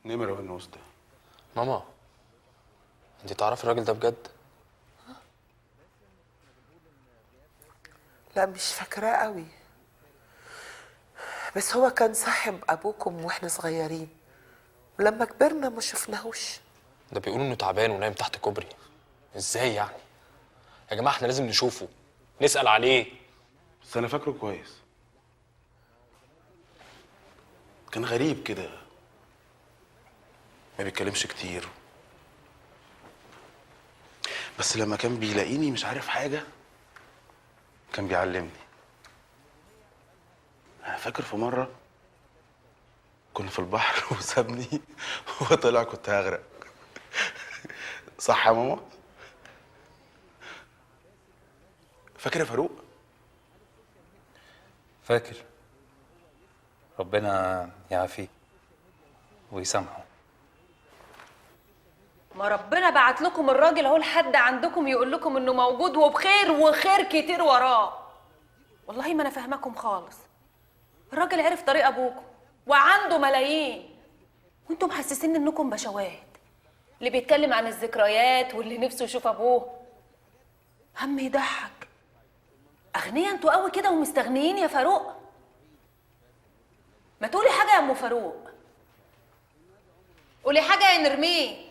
نمر ونوس ده. ماما، انت تعرفي الراجل ده بجد؟ لا مش فاكراه قوي، بس هو كان صاحب ابوكم واحنا صغيرين، ولما كبرنا ما شفناهوش. ده بيقولوا انه تعبان ونايم تحت كوبري. ازاي يعني؟ يا جماعه احنا لازم نشوفه، نسأل عليه. بس انا فاكره كويس، كان غريب كده، ما بيتكلمش كتير، بس لما كان بيلاقيني مش عارف حاجه كان بيعلمني. انا فاكر في مره كنا في البحر وسابني وطلع كنت هغرق. صح يا ماما؟ فاكر يا فاروق؟ فاكر. ربنا يعافيه ويسامحه. ما ربنا بعت لكم الراجل اهو لحد عندكم يقول لكم انه موجود وبخير وخير كتير وراه. والله ما انا فاهماكم خالص. الراجل عرف طريق ابوكم وعنده ملايين، وانتم محسسين انكم بشوات، اللي بيتكلم عن الذكريات واللي نفسه يشوف ابوه. هم يضحك. اغنياء انتوا قوي كده ومستغنيين يا فاروق. ما تقولي حاجه يا ام فاروق، قولي حاجه يا نرمين.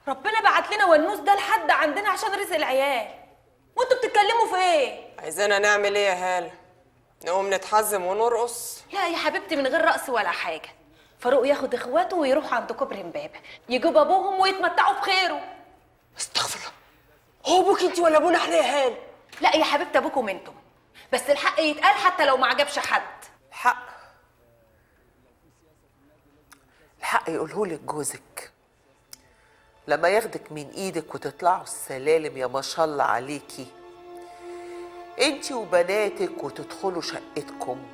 ربنا بعت لنا ونوس ده لحد عندنا عشان رزق العيال، وانتوا بتتكلموا في ايه؟ عايزانا نعمل ايه يا هاله؟ نقوم نتحزم ونرقص؟ لا يا حبيبتي، من غير رقص ولا حاجه. فاروق ياخد اخواته ويروحوا عند كوبري امبابه، يجيبوا ابوهم ويتمتعوا بخيره. استغفر الله. هو ابوك انت ولا ابونا احنا يا هاله؟ لا يا حبيبتي، ابوكم انتم، بس الحق يتقال حتى لو ما عجبش حد. الحق يقولهولك جوزك لما ياخدك من ايدك وتطلعوا السلالم يا ما شاء الله عليكي انتي وبناتك، وتدخلوا شقتكم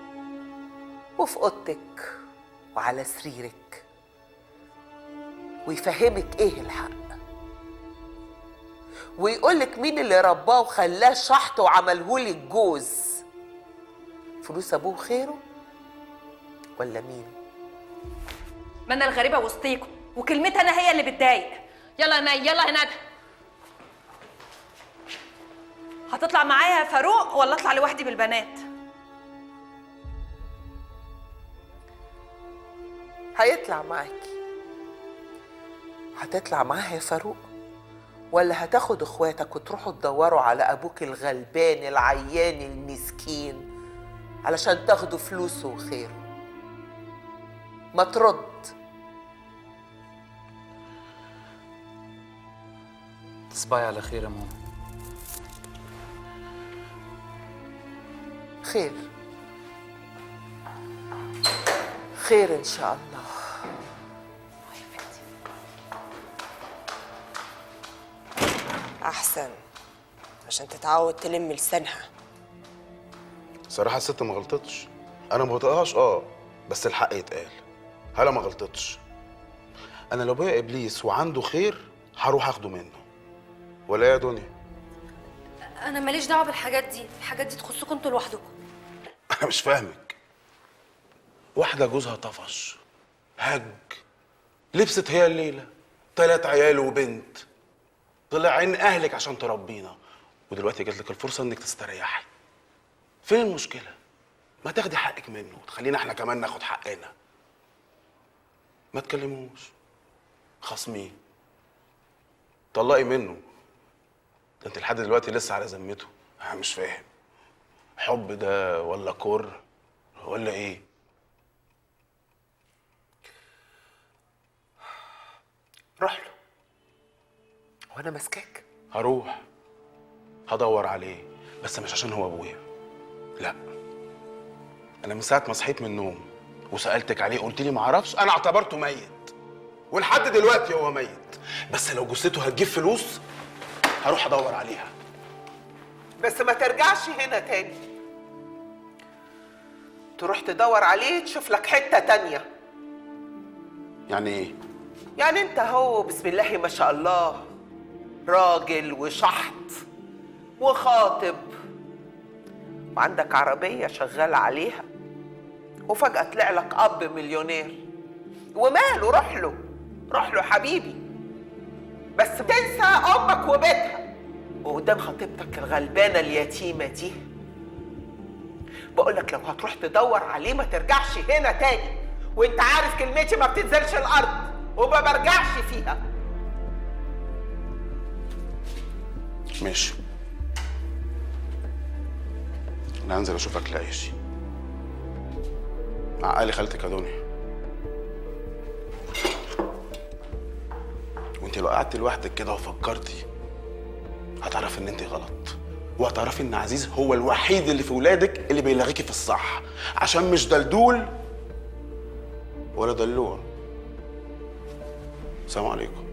وفي اوضتك وعلى سريرك، ويفهمك ايه الحق، ويقولك مين اللي رباه وخلاه شحط وعملهولك جوز. فلوس ابوه خيره ولا مين؟ ما انا الغريبه وسطيكم، وكلمتي انا هي اللي بتضايق. يلا يا مي، يلا يا ندى. هتطلع معايا يا فاروق ولا اطلع لوحدي بالبنات؟ هيطلع معاكي. هتطلع معاها يا فاروق، ولا هتاخد اخواتك وتروحوا تدوروا على ابوك الغلبان العيان المسكين علشان تاخدوا فلوسه وخيره؟ ما ترد. تصبحي على خير يا ماما. خير خير ان شاء الله. احسن، عشان تتعود تلم لسانها. صراحه الست ما غلطتش، انا ما بطيقهاش بس الحق يتقال. هلا ما غلطتش. انا لو ابويا ابليس وعنده خير هروح اخده منه، ولا إيه يا دنيا؟ انا ماليش دعوه بالحاجات دي، الحاجات دي تخصكم انتوا لوحدكم. انا مش فاهمك. واحده جوزها طفش هج، لبست هي الليله 3 عيال وبنت، طلع عين اهلك عشان تربينا، ودلوقتي جات لك الفرصه انك تستريحي. فين المشكله؟ ما تاخدي حقك منه وتخلينا احنا كمان ناخد حقنا. ما تكلموش، خصمين، طلقي منه. ده انت لحد دلوقتي لسه على ذمته. انا مش فاهم، حب ده ولا كر ولا ايه؟ روح له، وانا ماسكاك. هروح هدور عليه، بس مش عشان هو ابويا، لا. انا من ساعه ما صحيت من النوم وسالتك عليه قلت لي ما اعرفش، انا اعتبرته ميت، ولحد دلوقتي هو ميت. بس لو جثته هتجيب فلوس هروح ادور عليها. بس ما ترجعش هنا تاني، تروح تدور عليه تشوف لك حته تانيه. يعني ايه؟ يعني انت هو بسم الله ما شاء الله راجل وشحط وخاطب وعندك عربيه شغال عليها، وفجاه طلع لك اب مليونير. وماله، روح له روح له حبيبي، بس تنسى امك وبيتها وقدام خطيبتك الغلبانه اليتيمه دي. بقولك لو هتروح تدور عليه ما ترجعش هنا تاني، وانت عارف كلمتي ما بتنزلش الارض وما برجعش فيها. ماشي، انا هنزل اشوفك لعيشي مع اهل خالتك يا دنيا. وانت لو قعدت لوحدك كده وفكرتي هتعرفي ان انت غلط، وهتعرفي ان عزيز هو الوحيد اللي في ولادك اللي بيلاغيكي في الصح، عشان مش دلدول ولا دلوع. السلام عليكم.